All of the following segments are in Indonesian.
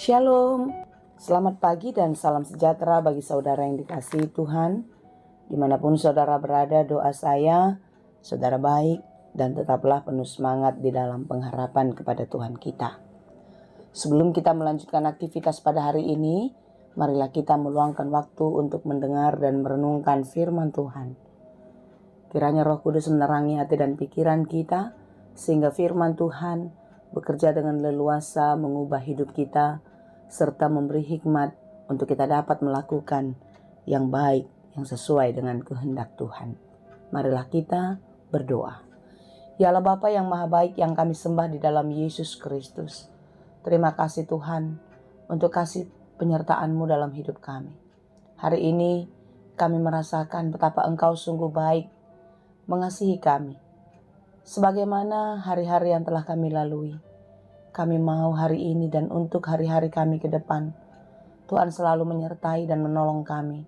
Shalom, selamat pagi dan salam sejahtera bagi saudara yang dikasihi Tuhan. Dimanapun saudara berada, doa saya, saudara baik dan tetaplah penuh semangat di dalam pengharapan kepada Tuhan kita. Sebelum kita melanjutkan aktivitas pada hari ini, marilah kita meluangkan waktu untuk mendengar dan merenungkan firman Tuhan. Kiranya Roh Kudus menerangi hati dan pikiran kita, sehingga firman Tuhan bekerja dengan leluasa mengubah hidup kita, serta memberi hikmat untuk kita dapat melakukan yang baik, yang sesuai dengan kehendak Tuhan. Marilah kita berdoa. Ya Allah Bapa yang Maha Baik yang kami sembah di dalam Yesus Kristus. Terima kasih Tuhan untuk kasih penyertaan-Mu dalam hidup kami. Hari ini kami merasakan betapa Engkau sungguh baik mengasihi kami. Sebagaimana hari-hari yang telah kami lalui, kami mau hari ini dan untuk hari-hari kami ke depan, Tuhan selalu menyertai dan menolong kami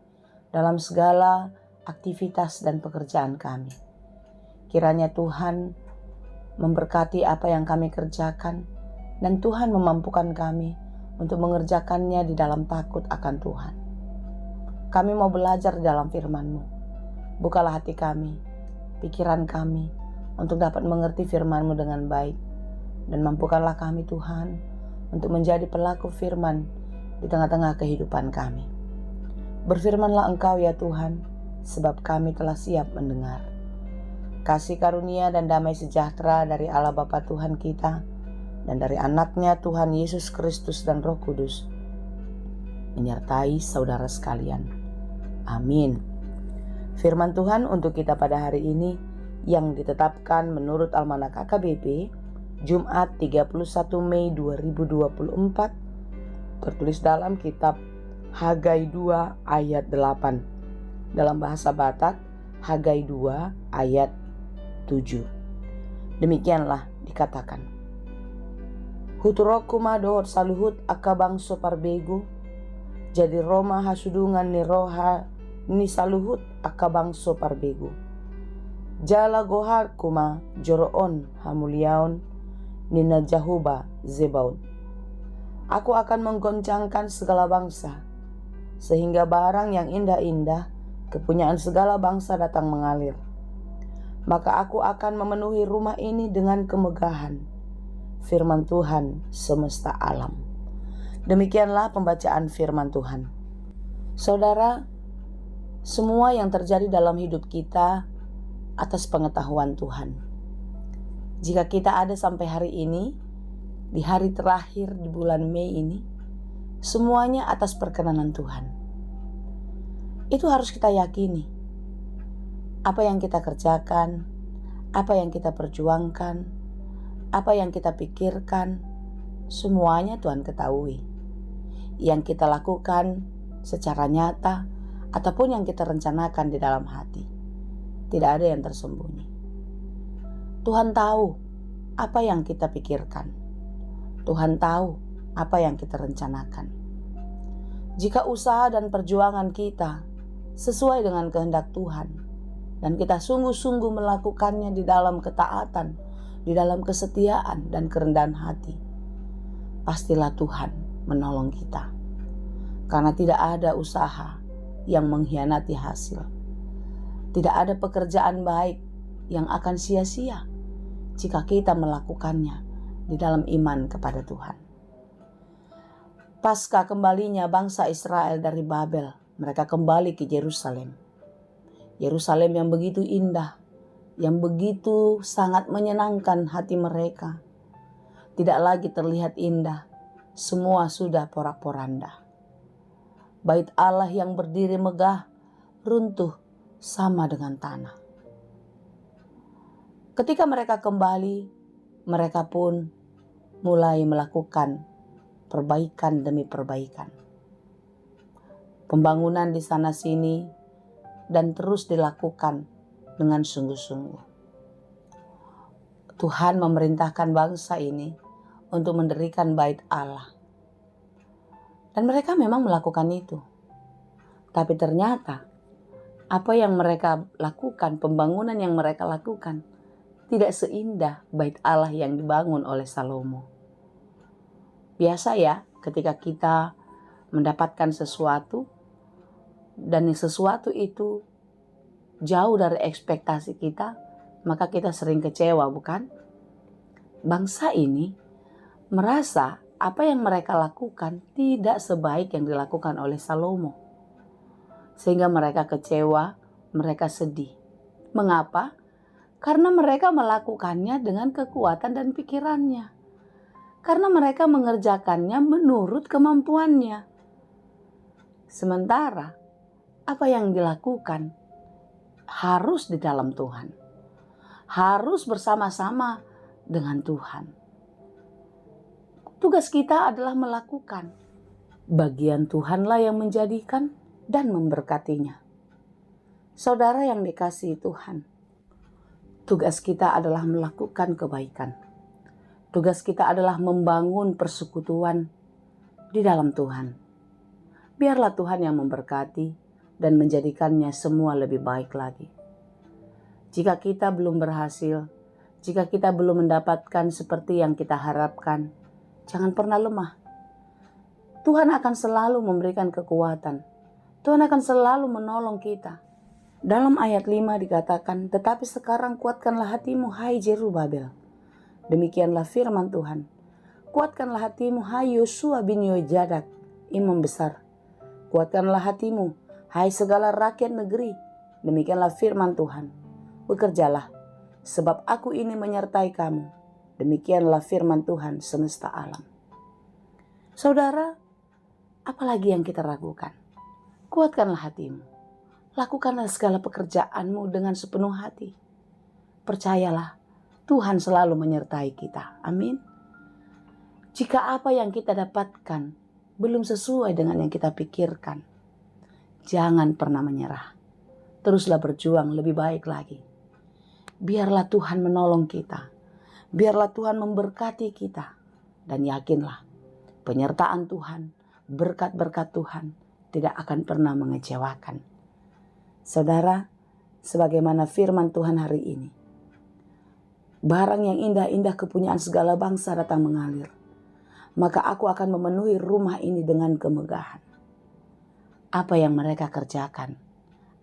dalam segala aktivitas dan pekerjaan kami. Kiranya Tuhan memberkati apa yang kami kerjakan, dan Tuhan memampukan kami untuk mengerjakannya di dalam takut akan Tuhan. Kami mau belajar dalam firman-Mu. Bukalah hati kami, pikiran kami, untuk dapat mengerti firman-Mu dengan baik. Dan mampukanlah kami Tuhan untuk menjadi pelaku firman di tengah-tengah kehidupan kami. Berfirmanlah Engkau ya Tuhan, sebab kami telah siap mendengar. Kasih karunia dan damai sejahtera dari Allah Bapa Tuhan kita dan dari anaknya Tuhan Yesus Kristus dan Roh Kudus menyertai saudara sekalian. Amin. Firman Tuhan untuk kita pada hari ini yang ditetapkan menurut Almanak KKBP Jumat 31 Mei 2024, tertulis dalam kitab Hagai 2 ayat 8. Dalam bahasa Batak, Hagai 2 ayat 7. Demikianlah dikatakan. Huturokuma dohot saluhut akabang soparbego, jadi Roma hasudungan ni roha ni saluhut akabang soparbego. Jala gohar kuma joroon hamuliaon Nina Jahuba Zebaud. Aku akan menggoncangkan segala bangsa, sehingga barang yang indah-indah, kepunyaan segala bangsa datang mengalir. Maka aku akan memenuhi rumah ini dengan kemegahan, firman Tuhan semesta alam. Demikianlah pembacaan firman Tuhan. Saudara, semua yang terjadi dalam hidup kita atas pengetahuan Tuhan. Jika kita ada sampai hari ini, di hari terakhir di bulan Mei ini, semuanya atas perkenanan Tuhan. Itu harus kita yakini. Apa yang kita kerjakan, apa yang kita perjuangkan, apa yang kita pikirkan, semuanya Tuhan ketahui. Yang kita lakukan secara nyata, ataupun yang kita rencanakan di dalam hati, tidak ada yang tersembunyi. Tuhan tahu apa yang kita pikirkan. Tuhan tahu apa yang kita rencanakan. Jika usaha dan perjuangan kita sesuai dengan kehendak Tuhan, dan kita sungguh-sungguh melakukannya di dalam ketaatan, di dalam kesetiaan dan kerendahan hati, pastilah Tuhan menolong kita. Karena tidak ada usaha yang mengkhianati hasil. Tidak ada pekerjaan baik yang akan sia-sia jika kita melakukannya di dalam iman kepada Tuhan. Pasca kembalinya bangsa Israel dari Babel, mereka kembali ke Yerusalem. Yerusalem yang begitu indah, yang begitu sangat menyenangkan hati mereka, tidak lagi terlihat indah, semua sudah porak-poranda. Bait Allah yang berdiri megah, runtuh sama dengan tanah. Ketika mereka kembali, mereka pun mulai melakukan perbaikan demi perbaikan. Pembangunan di sana sini dan terus dilakukan dengan sungguh-sungguh. Tuhan memerintahkan bangsa ini untuk mendirikan bait Allah. Dan mereka memang melakukan itu. Tapi ternyata apa yang mereka lakukan, pembangunan yang mereka lakukan, tidak seindah bait Allah yang dibangun oleh Salomo. Biasa ya, ketika kita mendapatkan sesuatu dan sesuatu itu jauh dari ekspektasi kita, maka kita sering kecewa, bukan? Bangsa ini merasa apa yang mereka lakukan tidak sebaik yang dilakukan oleh Salomo. Sehingga mereka kecewa, mereka sedih. Mengapa? Karena mereka melakukannya dengan kekuatan dan pikirannya. Karena mereka mengerjakannya menurut kemampuannya. Sementara apa yang dilakukan harus di dalam Tuhan. Harus bersama-sama dengan Tuhan. Tugas kita adalah melakukan. Bagian Tuhanlah yang menjadikan dan memberkatinya. Saudara yang dikasihi Tuhan, tugas kita adalah melakukan kebaikan. Tugas kita adalah membangun persekutuan di dalam Tuhan. Biarlah Tuhan yang memberkati dan menjadikannya semua lebih baik lagi. Jika kita belum berhasil, jika kita belum mendapatkan seperti yang kita harapkan, jangan pernah lemah. Tuhan akan selalu memberikan kekuatan. Tuhan akan selalu menolong kita. Dalam ayat 5 dikatakan, tetapi sekarang kuatkanlah hatimu, hai Jerubabel. Demikianlah firman Tuhan. Kuatkanlah hatimu, hai Yosua bin Yojadak, imam besar. Kuatkanlah hatimu, hai segala rakyat negeri. Demikianlah firman Tuhan. Bekerjalah, sebab aku ini menyertai kamu. Demikianlah firman Tuhan semesta alam. Saudara, apalagi yang kita ragukan? Kuatkanlah hatimu. Lakukanlah segala pekerjaanmu dengan sepenuh hati. Percayalah, Tuhan selalu menyertai kita. Amin. Jika apa yang kita dapatkan belum sesuai dengan yang kita pikirkan, jangan pernah menyerah. Teruslah berjuang lebih baik lagi. Biarlah Tuhan menolong kita. Biarlah Tuhan memberkati kita. Dan yakinlah, penyertaan Tuhan, berkat-berkat Tuhan tidak akan pernah mengecewakan. Saudara, sebagaimana firman Tuhan hari ini, barang yang indah-indah kepunyaan segala bangsa datang mengalir, maka aku akan memenuhi rumah ini dengan kemegahan. Apa yang mereka kerjakan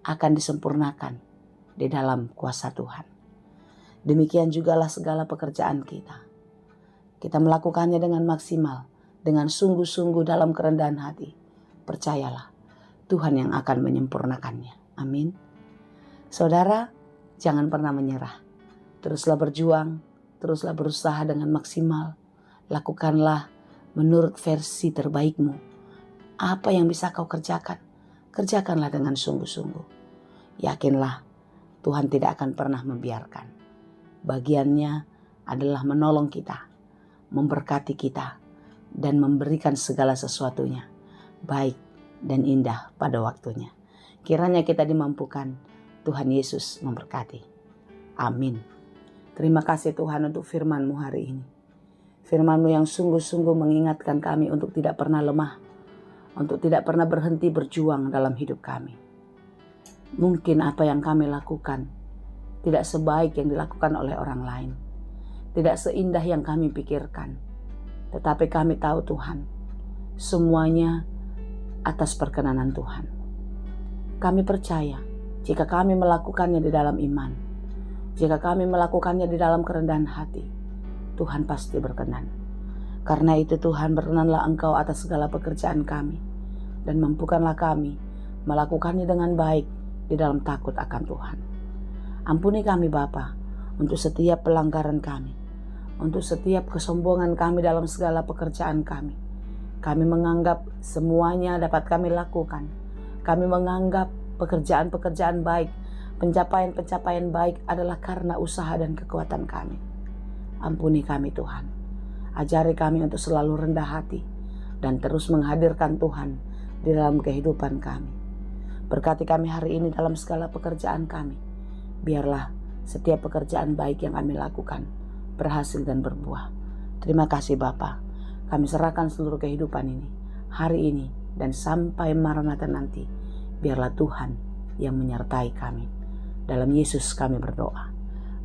akan disempurnakan di dalam kuasa Tuhan. Demikian jugalah segala pekerjaan kita. Kita melakukannya dengan maksimal, dengan sungguh-sungguh dalam kerendahan hati. Percayalah, Tuhan yang akan menyempurnakannya. Amin. Saudara, jangan pernah menyerah. Teruslah berjuang, teruslah berusaha dengan maksimal. Lakukanlah menurut versi terbaikmu. Apa yang bisa kau kerjakan, kerjakanlah dengan sungguh-sungguh. Yakinlah, Tuhan tidak akan pernah membiarkan. Bagiannya adalah menolong kita, memberkati kita, dan memberikan segala sesuatunya, baik dan indah pada waktunya. Kiranya kita dimampukan, Tuhan Yesus memberkati. Amin. Terima kasih Tuhan untuk firman-Mu hari ini. Firman-Mu yang sungguh-sungguh mengingatkan kami untuk tidak pernah lemah, untuk tidak pernah berhenti berjuang dalam hidup kami. Mungkin apa yang kami lakukan tidak sebaik yang dilakukan oleh orang lain, tidak seindah yang kami pikirkan. Tetapi kami tahu Tuhan, semuanya atas perkenanan Tuhan. Kami percaya jika kami melakukannya di dalam iman, jika kami melakukannya di dalam kerendahan hati, Tuhan pasti berkenan. Karena itu Tuhan, berkenanlah Engkau atas segala pekerjaan kami, dan mampukanlah kami melakukannya dengan baik di dalam takut akan Tuhan. Ampuni kami Bapa untuk setiap pelanggaran kami, untuk setiap kesombongan kami dalam segala pekerjaan kami. Kami menganggap semuanya dapat kami lakukan. Kami menganggap pekerjaan-pekerjaan baik, pencapaian-pencapaian baik adalah karena usaha dan kekuatan kami. Ampuni kami Tuhan. Ajari kami untuk selalu rendah hati dan terus menghadirkan Tuhan di dalam kehidupan kami. Berkati kami hari ini dalam segala pekerjaan kami. Biarlah setiap pekerjaan baik yang kami lakukan berhasil dan berbuah. Terima kasih Bapa. Kami serahkan seluruh kehidupan ini, hari ini, dan sampai Maranatha nanti. Biarlah Tuhan yang menyertai kami. Dalam Yesus kami berdoa.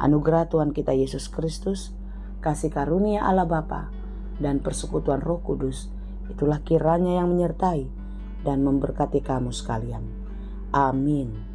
Anugerah Tuhan kita Yesus Kristus, kasih karunia Allah Bapa, dan persekutuan Roh Kudus Itulah kiranya yang menyertai dan memberkati kamu sekalian. Amin.